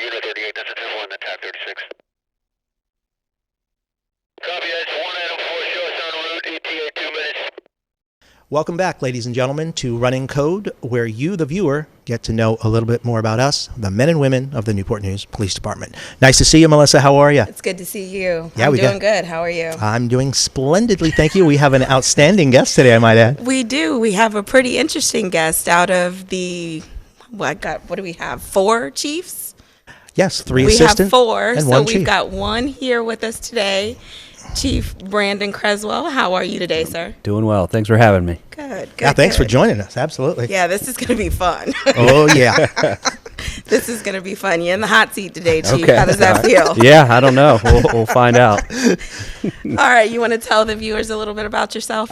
Unit 38, that's a 2-1, the TAC 36. Copy, that's 1 Adam 4, show us en route, ETA 2 minutes. Welcome back, ladies and gentlemen, to Running Code, where you, the viewer, get to know a little bit more about us, the men and women of the Newport News Police Department. Nice to see you, Melissa. How are you? It's good to see you. Yeah, I'm doing good. How are you? I'm doing splendidly, thank you. We have an outstanding guest today, I might add. We do. We have a pretty interesting guest out of the, what do we have, 4 chiefs? Yes, 3 we assistants have 4, and so 1 we've chief. got 1 here with us today. Chief Brandon Creswell, how are you today, sir? Doing well. Thanks for having me. Good. Yeah, thanks for good. joining us. Absolutely. Yeah, this is going to be fun. Oh, yeah. This is going to be fun. You're in the hot seat today, Chief. Okay. How does that feel? Yeah, I don't know. We'll find out. All right, you want to tell the viewers a little bit about yourself?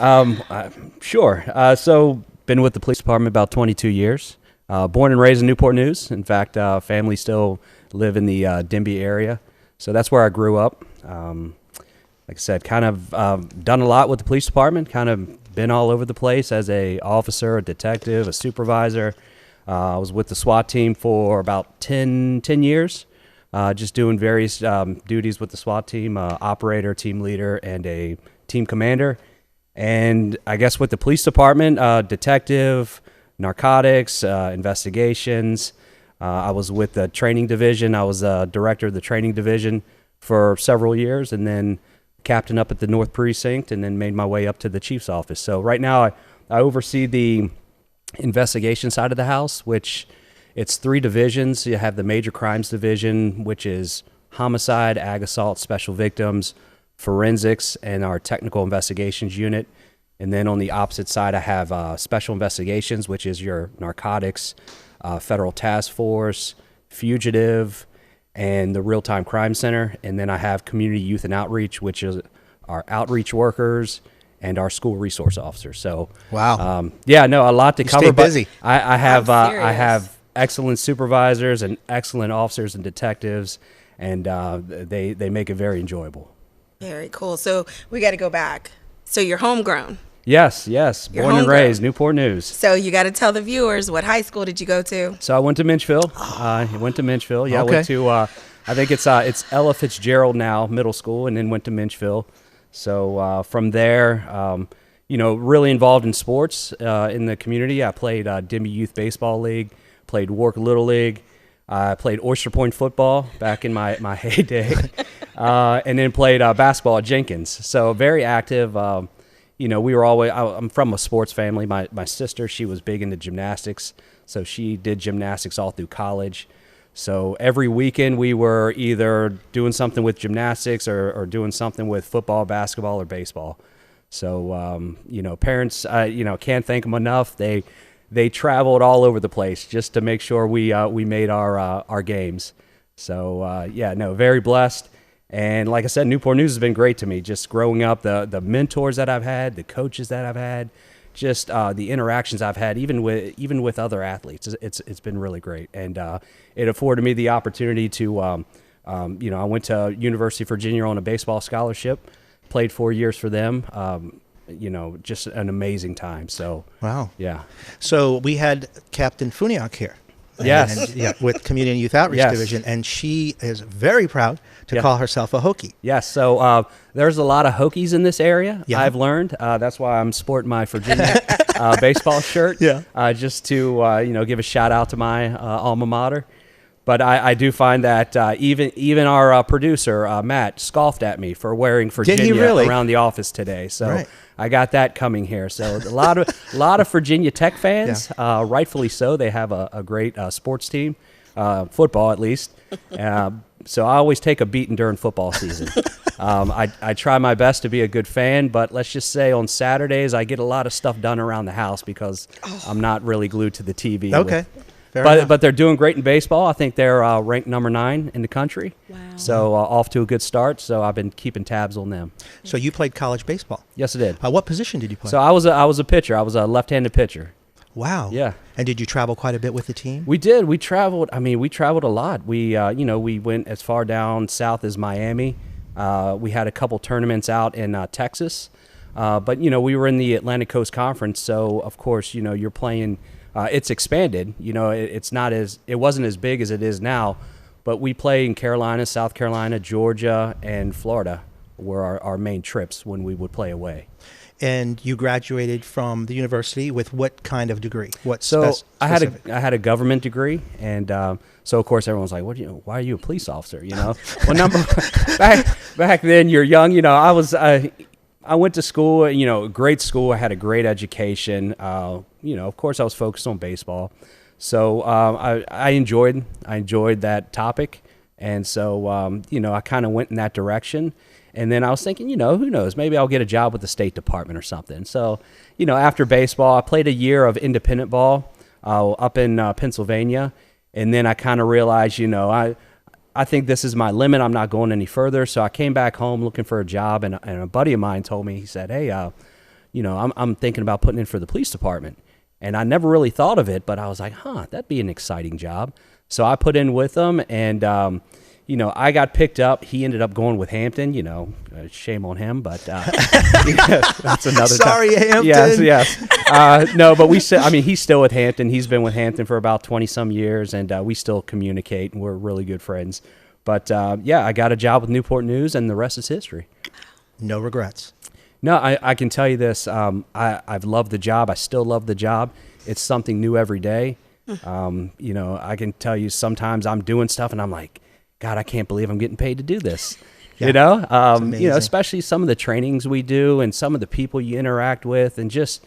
Sure. So, been with the police department about 22 years. Born and raised in Newport News. In fact, family still live in the Dimby area. So that's where I grew up. Like I said, kind of done a lot with the police department, kind of been all over the place as a officer, a detective, a supervisor. I was with the SWAT team for about 10 years, just doing various duties with the SWAT team, operator, team leader, and a team commander. And I guess with the police department, detective, narcotics, investigations. I was with the training division. I was director of the training division for several years, and then captain up at the North Precinct, and then made my way up to the chief's office. So right now I oversee the investigation side of the house, which it's 3 divisions. You have the major crimes division, which is homicide, ag assault, special victims, forensics, and our technical investigations unit. And then on the opposite side, I have special investigations, which is your narcotics, federal task force, fugitive, and the real-time crime center. And then I have community youth and outreach, which is our outreach workers and our school resource officers. So Wow. yeah, no, a lot to You cover. stay but busy. I have I'm I have serious. excellent supervisors and excellent officers and detectives, and they make it very enjoyable. Very cool. So we got to go back. So you're homegrown. Yes, You're born and homegrown. raised Newport News. So you got to tell the viewers, what high school did you go to? So I went to Minchville. I went to Minchville. Yeah, I Okay. went to I think it's Ella Fitzgerald now Middle School, and then went to Minchville. So from there, really involved in sports in the community. I played Dimby Youth Baseball League, played Wark Little League, I played Oyster Point football back in my heyday, and then played basketball at Jenkins. So very active. We were always. I'm from a sports family. My sister, she was big into gymnastics, so she did gymnastics all through college. So every weekend we were either doing something with gymnastics or doing something with football, basketball, or baseball. So parents, can't thank them enough. They traveled all over the place just to make sure we made our games. So very blessed. And like I said, Newport News has been great to me. Just growing up, the mentors that I've had, the coaches that I've had, just the interactions I've had, even with other athletes, it's been really great. And it afforded me the opportunity to, I went to University of Virginia on a baseball scholarship, played 4 years for them. Just an amazing time. So Wow. yeah. So we had Captain Funiak here. Yes. With Community and Youth Outreach Yes. Division, and she is very proud to Yeah. call herself a Hokie. Yes, so there's a lot of Hokies in this area. Yeah. I've learned. That's why I'm sporting my Virginia baseball shirt. Yeah. Just to give a shout out to my alma mater. But I do find that even our producer Matt scoffed at me for wearing Virginia really? around the office today. So Right. I got that coming here. So a lot of Virginia Tech fans, rightfully so. They have a great sports team, football at least. So I always take a beating during football season. I try my best to be a good fan, but let's just say on Saturdays I get a lot of stuff done around the house because I'm not really glued to the TV. Okay. Fair enough. But they're doing great in baseball. I think they're ranked number 9 in the country. Wow. So off to a good start. So I've been keeping tabs on them. So you played college baseball. Yes, I did. What position did you play? So I was a pitcher. I was a left-handed pitcher. Wow. Yeah. And did you travel quite a bit with the team? We did. We traveled. We traveled a lot. We we went as far down south as Miami. We had a couple tournaments out in Texas. But we were in the Atlantic Coast Conference, so of course you're playing. It's expanded. It wasn't as big as it is now, but we play in Carolina, South Carolina, Georgia, and Florida were our main trips when we would play away. And you graduated from the university with what kind of degree? I had a government degree, and so of course everyone's like, why are you a police officer? You know, well, back then you're young. You know, I went to school. You know, great school. I had a great education. You know, of course I was focused on baseball, so I enjoyed that topic, and so you know, I kind of went in that direction. And then I was thinking, you know, who knows? Maybe I'll get a job with the State Department or something. So, you know, after baseball, I played a year of independent ball up in Pennsylvania. And then I kind of realized, you know, I think this is my limit. I'm not going any further. So I came back home looking for a job. And a buddy of mine told me, he said, hey, you know, I'm thinking about putting in for the police department. And I never really thought of it, but I was like, that'd be an exciting job. So I put in with them, and you know, I got picked up. He ended up going with Hampton. You know, shame on him, but yeah, that's another. Sorry, Hampton. Yes. No, but he's still with Hampton. He's been with Hampton for about 20-some years, and we still communicate, and we're really good friends. But yeah, I got a job with Newport News, and the rest is history. No regrets. No, I can tell you this. I've loved the job. I still love the job. It's something new every day. You know, I can tell you sometimes I'm doing stuff, and I'm like, God, I can't believe I'm getting paid to do this. Yeah, you know, especially some of the trainings we do and some of the people you interact with, and just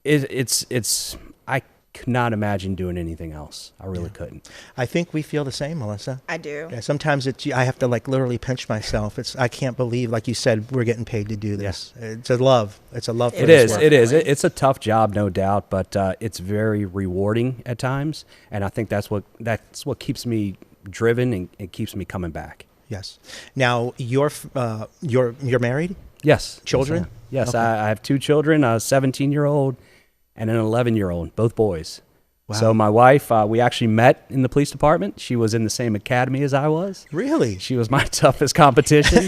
it's I could not imagine doing anything else. I really couldn't. I think we feel the same, Melissa. I do. Yeah, sometimes I have to like literally pinch myself. I can't believe, like you said, we're getting paid to do this. Yeah. It's a love. It's a love. For this work. It is. It's a tough job, no doubt, but it's very rewarding at times, and I think that's what keeps me driven and it keeps me coming back. Yes. Now you're married? Yes. Children? Yes. Okay. I have 2 children, a 17-year-old and an 11-year-old, both boys. Wow. So my wife, we actually met in the police department. She was in the same academy as I was. Really? She was my toughest competition.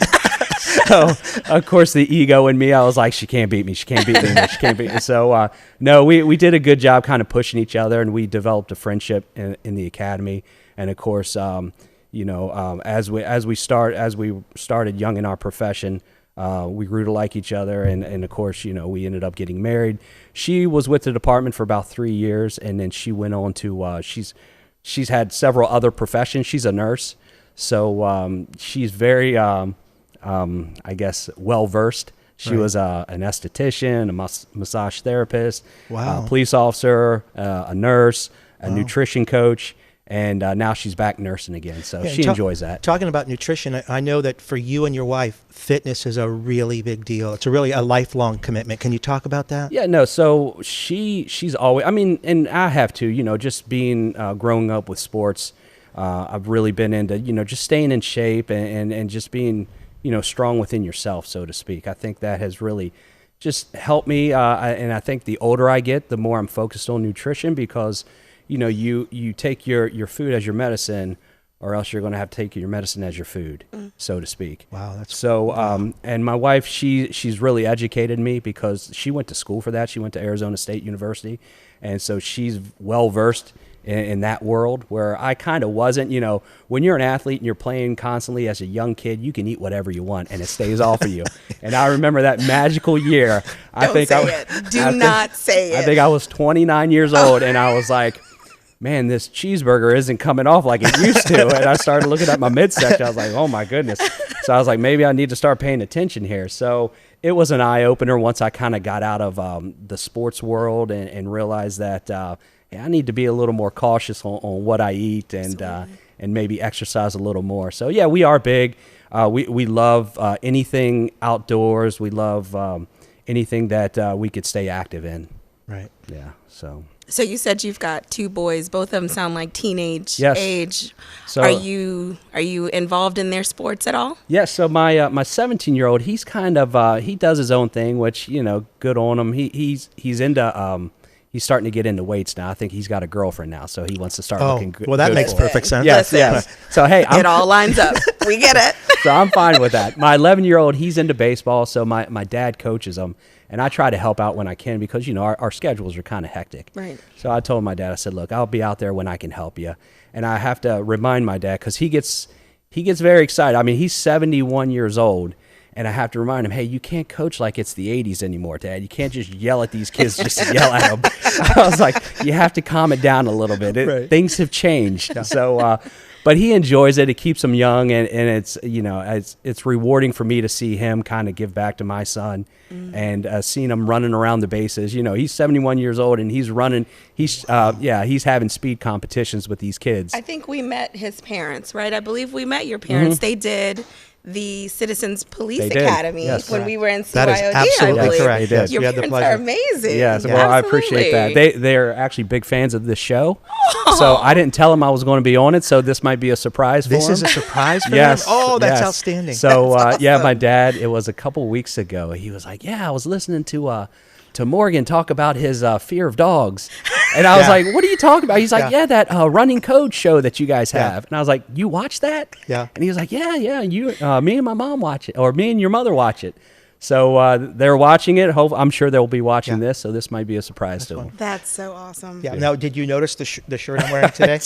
So, of course, the ego in me, I was like, she can't beat me. She can't beat me. She can't beat me. So, no, we did a good job kind of pushing each other, and we developed a friendship in the academy. And of course, you know, as we started young in our profession, we grew to like each other, and of course, you know, we ended up getting married. She was with the department for about 3 years, and then she went on to she's had several other professions. She's a nurse, so she's very I guess well versed. She was an esthetician, a massage therapist, a police officer, a nurse, a nutrition coach. And now she's back nursing again, so she enjoys that. Talking about nutrition, I know that for you and your wife, fitness is a really big deal. It's really a lifelong commitment. Can you talk about that? Yeah, no. So she's always. I mean, and I have to. You know, just being growing up with sports, I've really been into just staying in shape and just being strong within yourself, so to speak. I think that has really just helped me. And I think the older I get, the more I'm focused on nutrition because. You take your food as your medicine, or else you're going to have to take your medicine as your food, so to speak. Wow, that's so. And my wife, she's really educated me because she went to school for that. She went to Arizona State University, and so she's well versed in that world where I kind of wasn't. When you're an athlete and you're playing constantly as a young kid, you can eat whatever you want and it stays off of you. And I remember that magical year. Do not say it. I think I was 29 years old, and I was like, man, this cheeseburger isn't coming off like it used to. And I started looking at my midsection. I was like, oh my goodness. So I was like, maybe I need to start paying attention here. So it was an eye opener once I kind of got out of the sports world and realized that I need to be a little more cautious on what I eat and maybe exercise a little more. So yeah, we are big. We love anything outdoors. We love anything that we could stay active in. Right. Yeah. So you said you've got 2 boys. Both of them sound like teenage age. So are you involved in their sports at all? Yes. So my 17-year-old, he's kind of he does his own thing, which good on him. He's into he's starting to get into weights now. I think he's got a girlfriend now, so he wants to start looking good. Well, that makes perfect sense. Yes. So hey, it all lines up. We get it. So I'm fine with that. My 11-year-old, he's into baseball, so my dad coaches him. And I try to help out when I can because, our schedules are kind of hectic. Right. So I told my dad, I said, look, I'll be out there when I can help you. And I have to remind my dad because he gets very excited. I mean, he's 71 years old. And I have to remind him, hey, you can't coach like it's the 80s anymore, Dad. You can't just yell at these kids just to yell at them. I was like, you have to calm it down a little bit. Right. Things have changed. Yeah. So, but he enjoys it. It keeps him young, and it's it's rewarding for me to see him kind of give back to my son, and seeing him running around the bases. He's 71 years old, and he's running. He's having speed competitions with these kids. I think we met his parents, right? I believe we met your parents. They did the Citizens Police Academy when we were in CYOD. That is absolutely correct. Yes, your we had the parents pleasure. are amazing. Yes, well, I appreciate that. They're actually big fans of this show. So I didn't tell them I was going to be on it, so this might be a surprise for them. This is a surprise for Yes. them? Oh, that's yes. outstanding. So, That's awesome. my dad, it was a couple weeks ago. He was like, I was listening to Morgan talk about his fear of dogs. And I was like, what are you talking about? He's like, that running code show that you guys have. And I was like, you watch that? Yeah. And he was like, yeah, you, me and my mom watch it, or me and your mother watch it. So they're watching it. I'm sure they'll be watching this, so this might be a surprise to them. That's so awesome. Yeah. Now, did you notice the shirt I'm wearing today?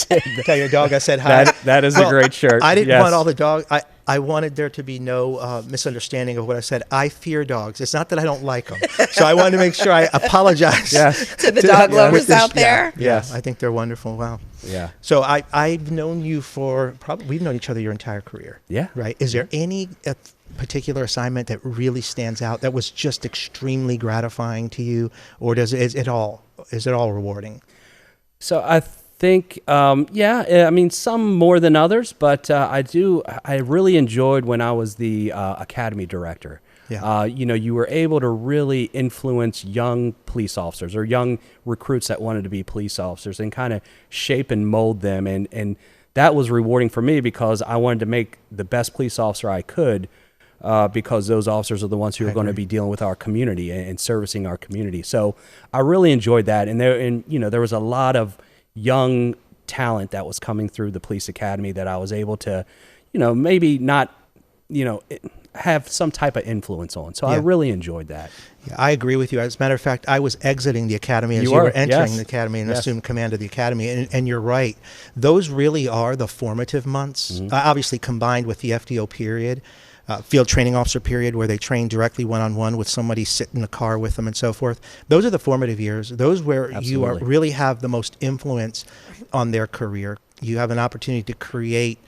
Tell your dog I said hi. That is a great shirt. I didn't Yes. want all the dog. I wanted there to be no misunderstanding of what I said. I fear dogs. It's not that I don't like them. So I wanted to make sure I apologize To the dog lovers out there. Yes. I think they're wonderful. Wow. Yeah. So I've known you for we've known each other your entire career. Yeah. Right. Is there any particular assignment that really stands out that was just extremely gratifying to you, or is it all rewarding? So I think, I mean, some more than others, but I really enjoyed when I was the academy director. Yeah. You were able to really influence young police officers or young recruits that wanted to be police officers and kind of shape and mold them. And that was rewarding for me because I wanted to make the best police officer I could, because those officers are the ones who are going to be dealing with our community and servicing our community. So I really enjoyed that. And there was a lot of young talent that was coming through the police academy that I was able to, maybe not, have some type of influence on. So I really enjoyed that. Yeah, I agree with you. As a matter of fact, I was exiting the academy as you were entering the academy and assumed command of the academy. And you're right. Those really are the formative months, obviously combined with the FDO period. Field training officer period where they train directly one-on-one with somebody, sit in the car with them and so forth. Those are the formative years. Those where you really have the most influence on their career. You have an opportunity to create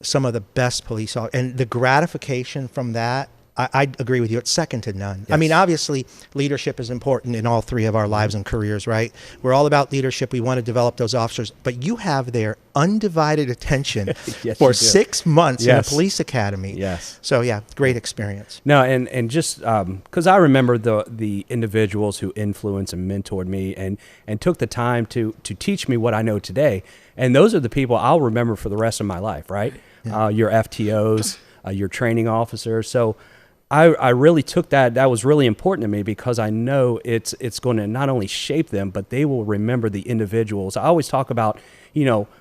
some of the best police officers. And the gratification from that, I agree with you. It's second to none. Yes. I mean, obviously, leadership is important in all three of our lives and careers, right? We're all about leadership. We want to develop those officers. But you have their undivided attention for 6 months in a police academy. Yes. So, yeah, great experience. No, and just because I remember the individuals who influenced and mentored me and took the time to teach me what I know today. And those are the people I'll remember for the rest of my life, right? Yeah. Your FTOs, your training officers. So I really took that. That was really important to me because I know it's going to not only shape them, but they will remember the individuals. I always talk about,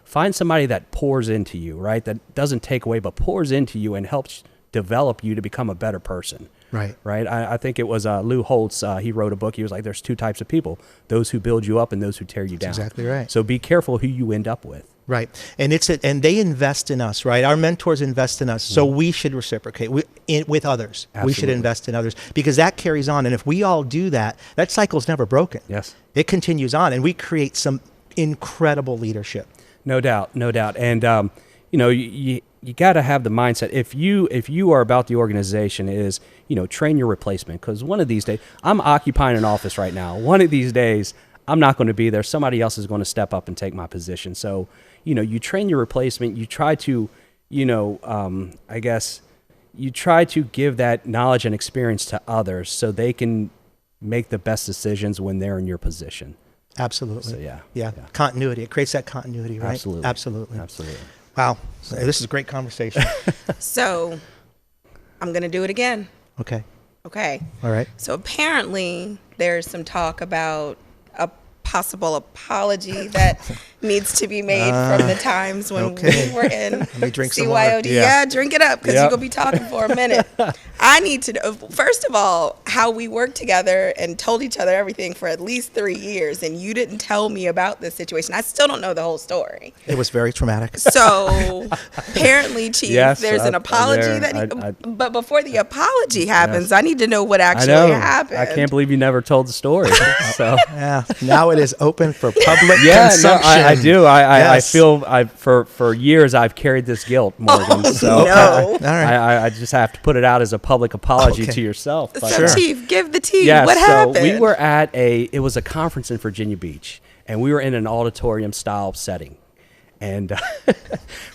find somebody that pours into you, right? That doesn't take away, but pours into you and helps develop you to become a better person. Right. Right. I think it was Lou Holtz. He wrote a book. He was like, there's two types of people, those who build you up and those who tear you down. Exactly right. So be careful who you end up with. Right. And and they invest in us, right? Our mentors invest in us. So we should reciprocate with others. Absolutely. We should invest in others because that carries on. And if we all do that, that cycle's never broken. Yes. It continues on and we create some incredible leadership. No doubt. No doubt. And, you got to have the mindset. If you are about the organization is, train your replacement. Because one of these days, I'm occupying an office right now. One of these days, I'm not going to be there. Somebody else is going to step up and take my position. So, you train your replacement. You try to, I guess, you try to give that knowledge and experience to others so they can make the best decisions when they're in your position. Absolutely. So, yeah. Continuity. It creates that continuity, right? Absolutely. Wow. This is a great conversation. So I'm going to do it again. Okay. Okay. All right. So apparently there's some talk about a possible apology that needs to be made from the times when we were in CYOD. Yeah, drink it up because you're going to be talking for a minute. I need to know, first of all, how we worked together and told each other everything for at least 3 years, and you didn't tell me about this situation. I still don't know the whole story. It was very traumatic. So apparently, Chief, there's an apology but before the apology happens, I need to know what actually happened. I can't believe you never told the story. So now it is open for public consumption. No, I do. I feel for years I've carried this guilt, Morgan. All right. I just have to put it out as a public apology to yourself. But so Chief, give the tea. Yeah, what happened? So we were at it was a conference in Virginia Beach, and we were in an auditorium style setting. And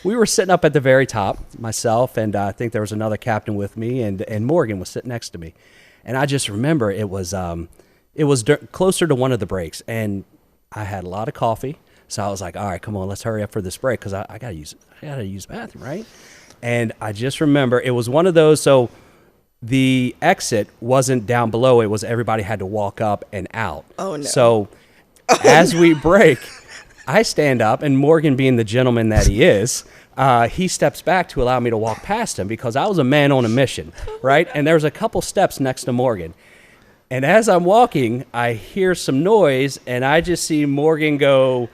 we were sitting up at the very top, myself, and I think there was another captain with me, and Morgan was sitting next to me. And I just remember it was closer to one of the breaks, and I had a lot of coffee, so I was like, all right, come on, let's hurry up for this break because I gotta use the bathroom, right? And I just remember it was one of those. So the exit wasn't down below; it was everybody had to walk up and out. Oh no! So as we break, I stand up, and Morgan, being the gentleman that he is, he steps back to allow me to walk past him because I was a man on a mission, right? And there's a couple steps next to Morgan. And as I'm walking, I hear some noise, and I just see Morgan go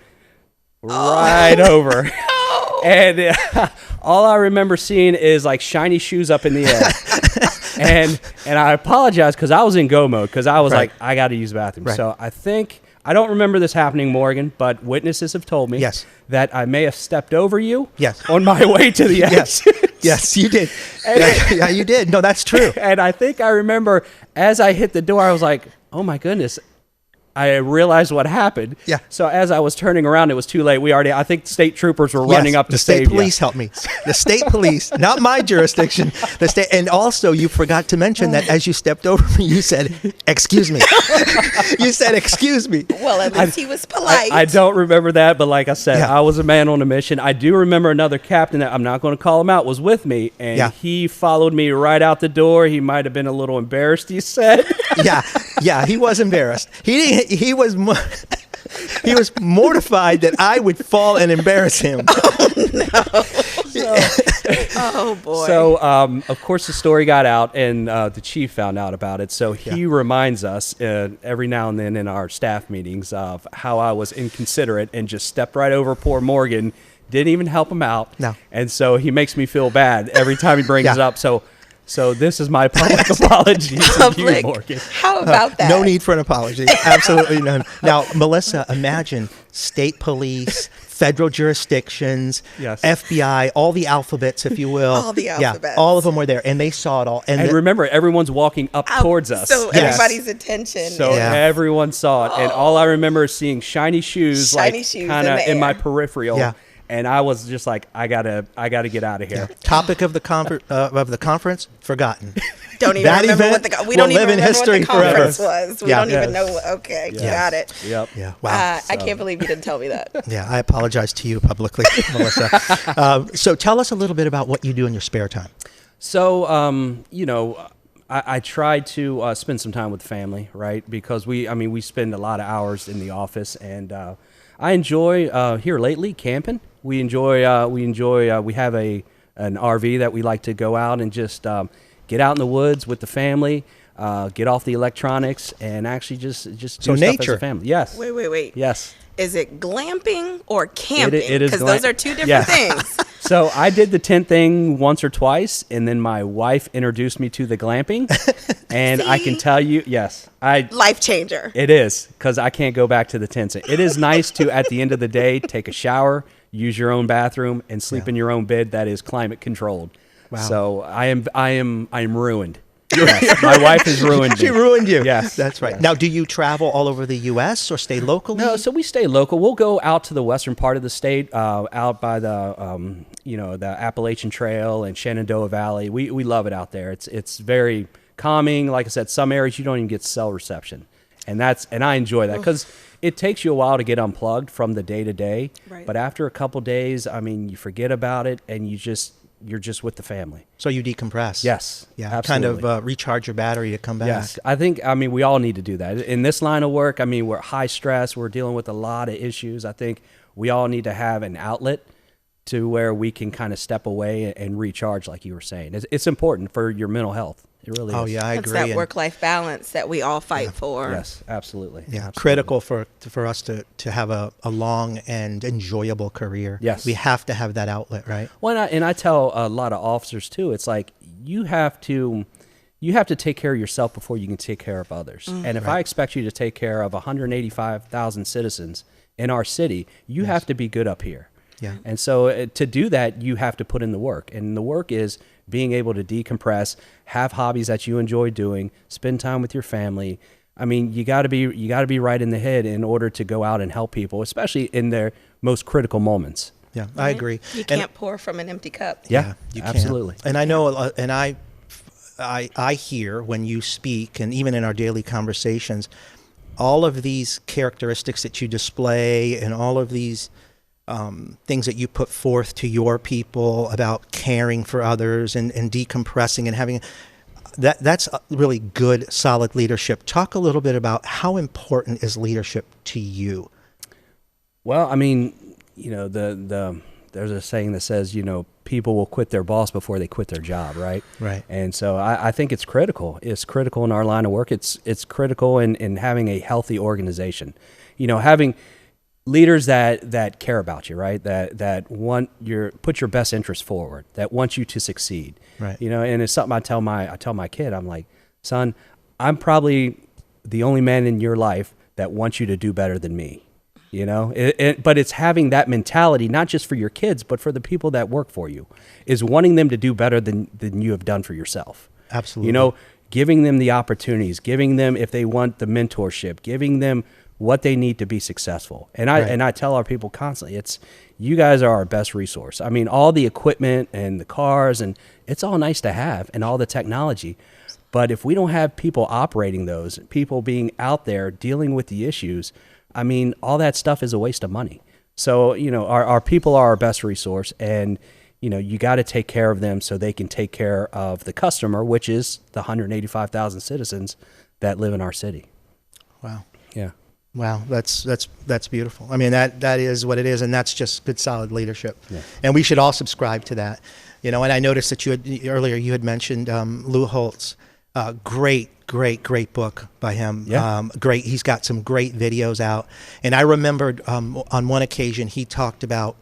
right over. No. And all I remember seeing is like shiny shoes up in the air. and I apologize because I was in go mode because I was like, I got to use the bathroom. Right. So I don't remember this happening, Morgan, but witnesses have told me that I may have stepped over you on my way to the exit. Yes, you did. Yeah, you did. No, that's true. And I think I remember as I hit the door, I was like, oh my goodness. I realized what happened. Yeah. So as I was turning around, it was too late. I think state troopers were running up to save you. The state police helped me. The state police, not my jurisdiction. The state, and also you forgot to mention that as you stepped over me, you said, "Excuse me." You said, "Excuse me." Well, at least he was polite. I don't remember that, but like I said, I was a man on a mission. I do remember another captain that I'm not going to call him out was with me, and he followed me right out the door. He might have been a little embarrassed. He said, "Yeah, he was embarrassed. He was mortified that I would fall and embarrass him." Oh boy. So of course the story got out, and the chief found out about it. So he reminds us every now and then in our staff meetings of how I was inconsiderate and just stepped right over poor Morgan, didn't even help him out. No. And so he makes me feel bad every time he brings it up. So this is my public apology to you, Morgan. How about that? No need for an apology. Absolutely none. Now, Melissa, imagine state police, federal jurisdictions, FBI, all the alphabets, if you will. All the alphabets. Yeah, all of them were there, and they saw it all. And remember, everyone's walking up towards us. So everybody's attention. So everyone saw it. And all I remember is seeing shiny shoes kind of in my peripheral. Yeah. And I was just like, I gotta get out of here. Yeah. Topic of the conference forgotten. Don't even remember what the conference was. We don't even know. Okay, got it. Yep. Yeah. Wow. I can't believe you didn't tell me that. Yeah, I apologize to you publicly, Melissa. So tell us a little bit about what you do in your spare time. So I try to spend some time with the family, right? Because we spend a lot of hours in the office, and I enjoy here lately camping. We have an RV that we like to go out and just get out in the woods with the family, get off the electronics, and actually just do stuff nature. as a family. Yes. Wait. Yes. Is it glamping or camping? It is because those are two different things. So I did the tent thing once or twice, and then my wife introduced me to the glamping, and I can tell you, life changer. It is, because I can't go back to the tents. It is nice to, at the end of the day, take a shower, use your own bathroom, and sleep in your own bed that is climate controlled. Wow. So I am ruined. Yes, my wife has ruined me. She ruined you. Yes, that's right. Now, do you travel all over the U.S. or stay locally? No, so we stay local. We'll go out to the western part of the state, out by the the Appalachian Trail and Shenandoah Valley. We love it out there. It's very calming. Like I said, some areas you don't even get cell reception, and I enjoy that because it takes you a while to get unplugged from the day to day. But after a couple days, you forget about it, and you just you're just with the family. So you decompress. Yes. Yeah. Absolutely. Kind of recharge your battery to come back. Yes. I mean, we all need to do that. In this line of work, I mean, we're high stress. We're dealing with a lot of issues. I think we all need to have an outlet to where we can kind of step away and recharge, like you were saying. It's important for your mental health. It really is. Oh, yeah, I agree. It's that work-life balance that we all fight for. Yes, absolutely. Yeah, absolutely. critical for us to have a long and enjoyable career. Yes. We have to have that outlet, right? Well, and I tell a lot of officers, too, it's like you have to take care of yourself before you can take care of others. And if I expect you to take care of 185,000 citizens in our city, you have to be good up here. Yeah. And so to do that, you have to put in the work. And the work is being able to decompress, have hobbies that you enjoy doing, spend time with your family. I mean, you got to be right in the head in order to go out and help people, especially in their most critical moments. Yeah, I agree. You can't pour from an empty cup. Yeah, you absolutely. Can't. And I know, and I hear when you speak, and even in our daily conversations, all of these characteristics that you display and all of these things that you put forth to your people about caring for others and decompressing and having that's really good, solid leadership. Talk a little bit about how important is leadership to you? Well, I mean, you know, there's a saying that says, you know, people will quit their boss before they quit their job, right? Right. And so I think it's critical. It's critical in our line of work. It's critical in having a healthy organization. You know, having leaders that care about you, right? That put your best interest forward, that want you to succeed. Right. You know, and it's something I tell my kid, I'm like, son, I'm probably the only man in your life that wants you to do better than me. You know, but it's having that mentality, not just for your kids, but for the people that work for you, is wanting them to do better than you have done for yourself. Absolutely. You know, giving them the opportunities, giving them, if they want the mentorship, giving them what they need to be successful. And I tell our people constantly, it's, you guys are our best resource. I mean, all the equipment and the cars, and it's all nice to have, and all the technology. But if we don't have people operating those, people being out there dealing with the issues, I mean, all that stuff is a waste of money. So, you know, our people are our best resource, and, you know, you got to take care of them so they can take care of the customer, which is the 185,000 citizens that live in our city. Wow. Yeah. Wow, that's beautiful. I mean, that is what it is, and that's just good, solid leadership. Yeah. And we should all subscribe to that. You know, and I noticed that earlier you had mentioned Lou Holtz. Great book by him. Yeah. Great. He's got some great videos out. And I remembered on one occasion he talked about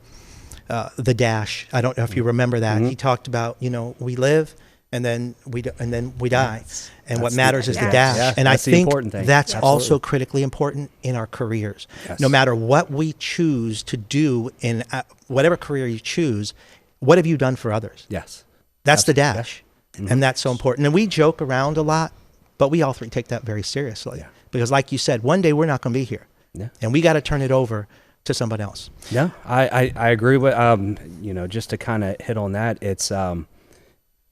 the dash. I don't know if you remember that. Mm-hmm. He talked about, you know, we live and then we die. And what matters is the dash. Yeah, and I think that's Absolutely. also critically important in our careers. Yes. No matter what we choose to do in whatever career you choose, what have you done for others? Yes. That's the dash. Mm-hmm. And that's so important. And we joke around a lot, but we all three take that very seriously. Yeah. Because like you said, one day we're not going to be here. Yeah. And we got to turn it over to someone else. Yeah, I agree with, you know, just to kind of hit on that, it's,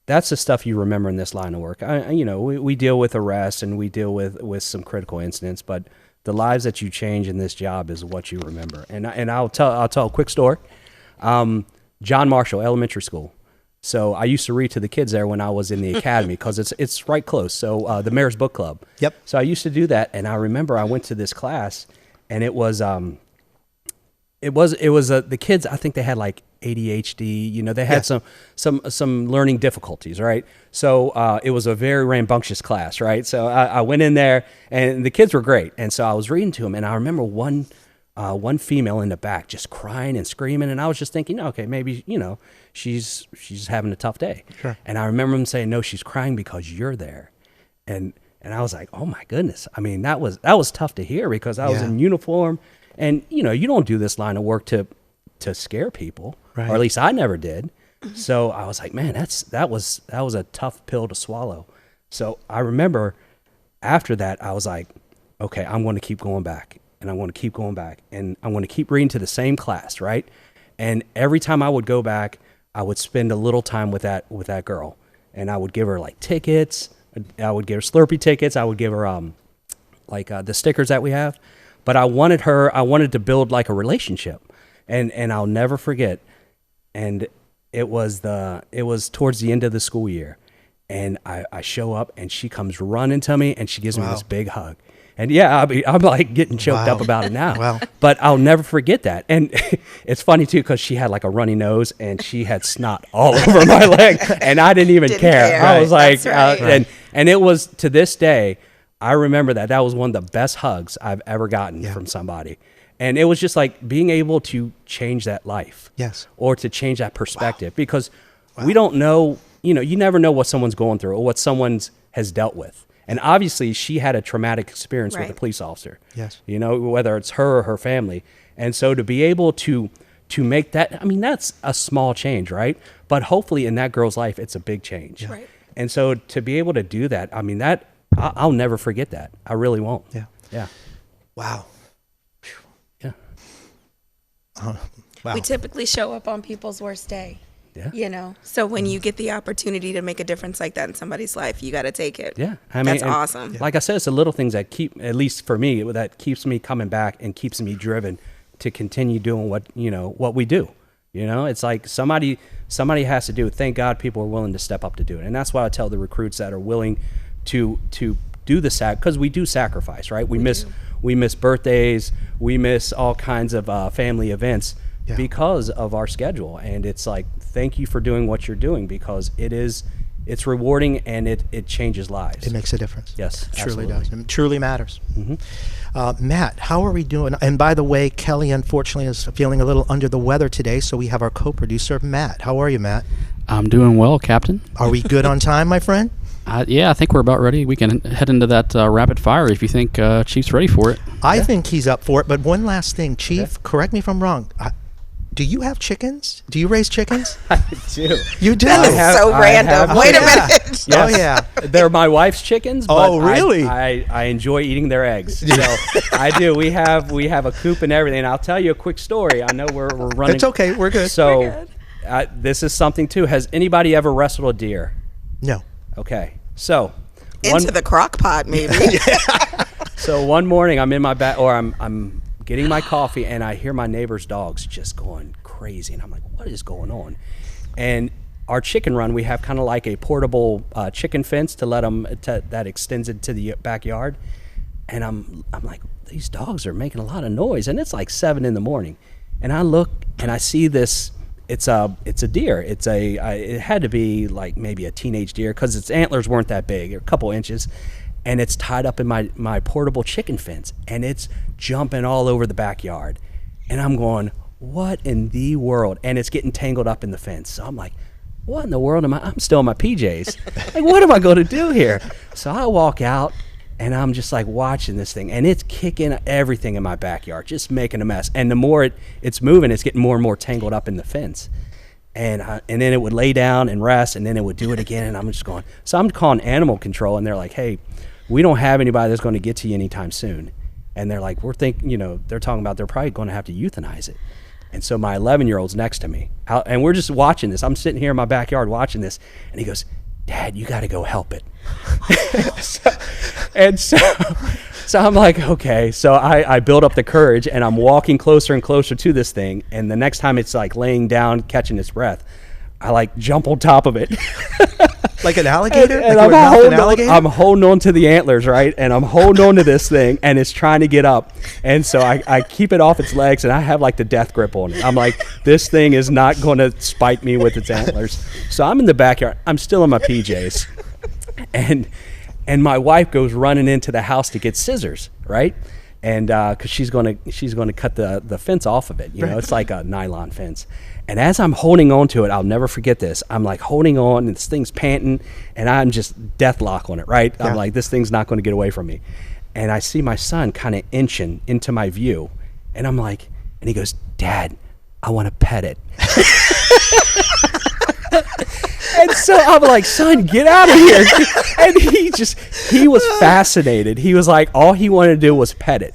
that's the stuff you remember in this line of work. You know, we deal with arrests and we deal with some critical incidents, but the lives that you change in this job is what you remember. And I'll tell a quick story. John Marshall Elementary School. So I used to read to the kids there when I was in the academy because it's right close. So the Mayor's Book Club. Yep. So I used to do that, and I remember I went to this class, and it was the kids. I think they had like ADHD. You know, they had some learning difficulties, right? So it was a very rambunctious class, right? So I went in there, and the kids were great, and so I was reading to them, and I remember one female in the back just crying and screaming, and I was just thinking, okay, maybe, you know, she's having a tough day. Sure. And I remember them saying, no, she's crying because you're there. And I was like, oh my goodness. I mean, that was tough to hear because I was in uniform, and, you know, you don't do this line of work to scare people, right. Or at least I never did. So I was like, man, that was a tough pill to swallow. So I remember after that, I was like, okay, I'm going to keep going back. And I'm going to keep going back, and I'm going to keep reading to the same class, right? And every time I would go back, I would spend a little time with that girl, and I would give her like tickets. I would give her Slurpee tickets. I would give her the stickers that we have. But I wanted to build like a relationship, and I'll never forget. And it was towards the end of the school year, and I show up and she comes running to me and she gives me this big hug. And yeah, I'm like getting choked up about it now. Wow. But I'll never forget that. And it's funny too, because she had like a runny nose and she had snot all over my leg, and I didn't even care. I was like, and it was, to this day, I remember that was one of the best hugs I've ever gotten from somebody. And it was just like being able to change that life. Yes. Or to change that perspective, because we don't know, you never know what someone's going through or what someone's has dealt with. And obviously, she had a traumatic experience with a police officer. Yes. Whether it's her or her family. And so to be able to make that, I mean, that's a small change, right? But hopefully in that girl's life, it's a big change. Yeah. Right. And so to be able to do that, I mean, that I'll never forget that. I really won't. Yeah. Yeah. Wow. Yeah. Wow. We typically show up on people's worst day. Yeah. So when you get the opportunity to make a difference like that in somebody's life, you got to take it. Yeah. I mean, that's awesome. Like I said, it's the little things that at least for me, that keeps me coming back and keeps me driven to continue doing what we do. It's like somebody has to do it. Thank God people are willing to step up to do it. And that's why I tell the recruits that are willing to do the because we do sacrifice, right? We miss birthdays, we miss all kinds of family events because of our schedule. And it's like, thank you for doing what you're doing, because it's rewarding and it changes lives. It makes a difference. Yes, it truly absolutely. does. It truly matters. Mm-hmm. Matt, how are we doing? And by the way, Kelly unfortunately is feeling a little under the weather today, so we have our co-producer, Matt. How are you, Matt? I'm doing well, Captain. Are we good on time, my friend? Yeah, I think we're about ready. We can head into that rapid fire if you think Chief's ready for it. I think he's up for it, but one last thing. Chief, correct me if I'm wrong. Do you have chickens? Do you raise chickens? I do. You do? That is so random. Wait a minute. Yes. Oh, yeah. They're my wife's chickens, but really? I enjoy eating their eggs. So I do. We have a coop and everything. And I'll tell you a quick story. I know we're running. It's okay. We're good. So this is something, too. Has anybody ever wrestled a deer? No. Okay. So. Into the crock pot, maybe. So one morning I'm in my I'm getting my coffee, and I hear my neighbor's dogs just going crazy. And I'm like, what is going on? And our chicken run, we have kind of like a portable chicken fence to let them, that extends into the backyard. And I'm like, these dogs are making a lot of noise. And it's like 7 a.m. And I look and I see this, it's a deer. It had to be like maybe a teenage deer, because its antlers weren't that big, a couple inches. And it's tied up in my portable chicken fence, and it's jumping all over the backyard. And I'm going, what in the world? And it's getting tangled up in the fence. So I'm like, what in the world I'm still in my PJs. Like, what am I going to do here? So I walk out, and I'm just like watching this thing, and it's kicking everything in my backyard, just making a mess. And the more it's moving, it's getting more and more tangled up in the fence. And then it would lay down and rest, and then it would do it again. And I'm just going, so I'm calling animal control, and they're like, hey, we don't have anybody that's going to get to you anytime soon. And they're like, they're talking about they're probably going to have to euthanize it. And so my 11-year-old's next to me, and we're just watching this. I'm sitting here in my backyard watching this, and he goes, Dad, you got to go help it. So I'm like, okay. So I build up the courage, and I'm walking closer and closer to this thing. And the next time it's like laying down, catching its breath, I like jump on top of it. Like an alligator? And I'm holding on to the antlers, right? And I'm holding on to this thing, and it's trying to get up. And so I keep it off its legs, and I have like the death grip on it. I'm like, this thing is not going to spike me with its antlers. So I'm in the backyard. I'm still in my PJs. And my wife goes running into the house to get scissors, right? And because she's going to cut the fence off of it. It's like a nylon fence. And as I'm holding on to it, I'll never forget this. I'm like holding on, and this thing's panting, and I'm just deathlock on it, right? Yeah. I'm like, this thing's not going to get away from me. And I see my son kind of inching into my view, and I'm like, and he goes, Dad, I want to pet it. And so I'm like, son, get out of here. And he was fascinated. He was like, all he wanted to do was pet it.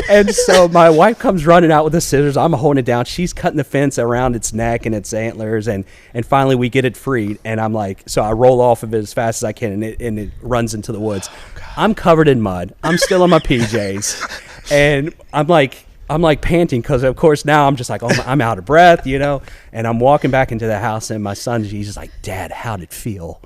And so my wife comes running out with the scissors. I'm holding it down. She's cutting the fence around its neck and its antlers. And finally we get it freed. And I'm like, so I roll off of it as fast as I can, and it runs into the woods. I'm covered in mud. I'm still in my PJs. And I'm like, I'm like panting because, of course, now I'm just like, oh, I'm out of breath, you know. And I'm walking back into the house, and my son, he's just like, Dad, how'd it feel?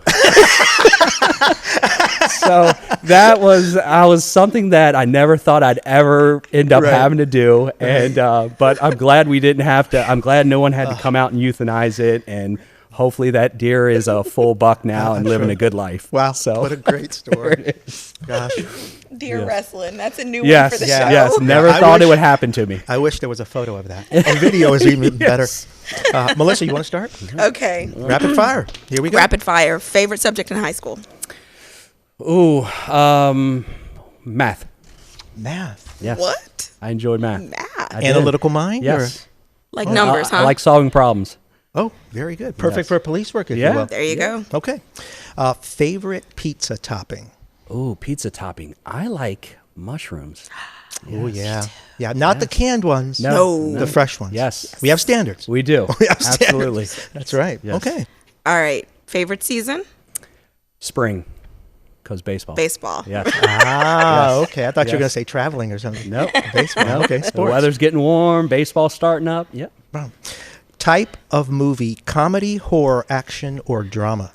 So that was something that I never thought I'd ever end up having to do. And but I'm glad we didn't have to. I'm glad no one had to come out and euthanize it. And hopefully that deer is a full buck now and living a good life. Wow, so what a great story. Gosh. Deer wrestling. That's a new yes, one for the yeah, show. Yes, never thought it would happen to me. I wish there was a photo of that. And video is even better. Melissa, you want to start? Okay. Rapid fire. Here we go. Rapid fire. Favorite subject in high school? Ooh, math. Math. Yes. What? I enjoyed math. Math. Analytical mind? Yes. Like numbers, huh? I like solving problems. Oh, very good. Perfect for police work, if you will. There you go. Okay. Favorite pizza topping? Ooh, pizza topping. I like mushrooms. Oh, yeah. Yeah, not the canned ones. No. The fresh ones. Yes. We have standards. We do. We have standards. Absolutely. That's right. Yes. Okay. All right. Favorite season? Spring. Because baseball. Baseball. Yes. Okay. I thought you were going to say traveling or something. Nope. Baseball. Nope. Okay. The Sports. weather's getting warm. Baseball starting up. Yep. Wow. Type of movie: comedy, horror, action, or drama?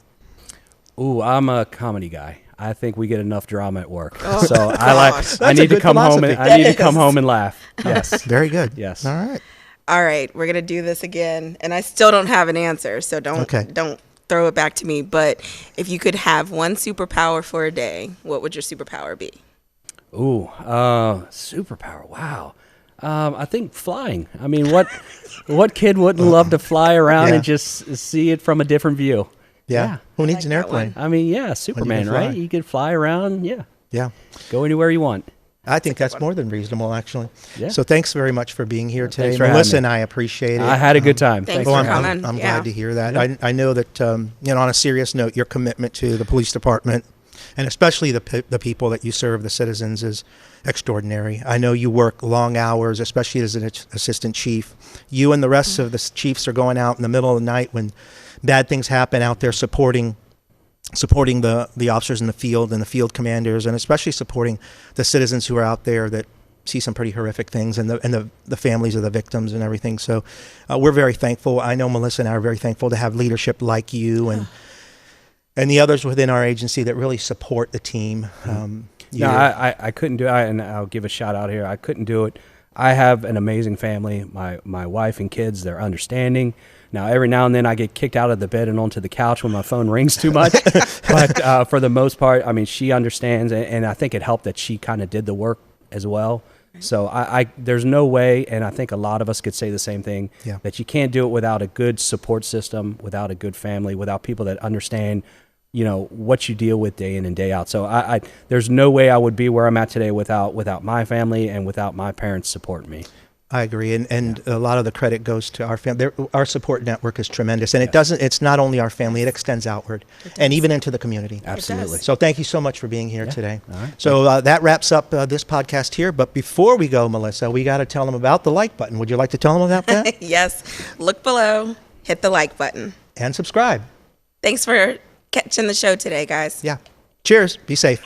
Ooh, I'm a comedy guy. I think we get enough drama at work. Oh, so I need to come home and laugh. Yes. Very good. Yes. All right. All right. We're going to do this again. And I still don't have an answer, so don't throw it back to me. But if you could have one superpower for a day, what would your superpower be? Ooh, superpower. Wow. I think flying. I mean, what kid wouldn't love to fly around and just see it from a different view? Yeah. Who needs an airplane? I mean, yeah, Superman, right? You could fly around. Yeah. Yeah. Go anywhere you want. I think that's more than reasonable, actually. Yeah. So thanks very much for being here today. Thanks for Melissa having me. and I appreciate it. I had a good time. Thanks for coming. I'm glad to hear that. I know that, on a serious note, your commitment to the police department, and especially the people that you serve, the citizens, is extraordinary. I know you work long hours, especially as an assistant chief. You and the rest of the chiefs are going out in the middle of the night when bad things happen out there, supporting the officers in the field and the field commanders, and especially supporting the citizens who are out there that see some pretty horrific things, and the families of the victims and everything. So we're very thankful. I know Melissa and I are very thankful to have leadership like you and the others within our agency that really support the team. No, I couldn't do it, and I'll give a shout out here. I couldn't do it. I have an amazing family. My wife and kids, they're understanding. Now, every now and then I get kicked out of the bed and onto the couch when my phone rings too much. But for the most part, I mean, she understands, and I think it helped that she kind of did the work as well. So there's no way, and I think a lot of us could say the same thing, that you can't do it without a good support system, without a good family, without people that understand what you deal with day in and day out. So there's no way I would be where I'm at today without my family and without my parents supporting me. I agree, and a lot of the credit goes to our family. Our support network is tremendous, and it's not only our family, it extends outward and even into the community. Absolutely. So thank you so much for being here today. All right. So that wraps up this podcast here, but before we go, Melissa, we got to tell them about the like button. Would you like to tell them about that? Yes. Look below, hit the like button. And subscribe. Thanks for catching the show today, guys. Yeah. Cheers. Be safe.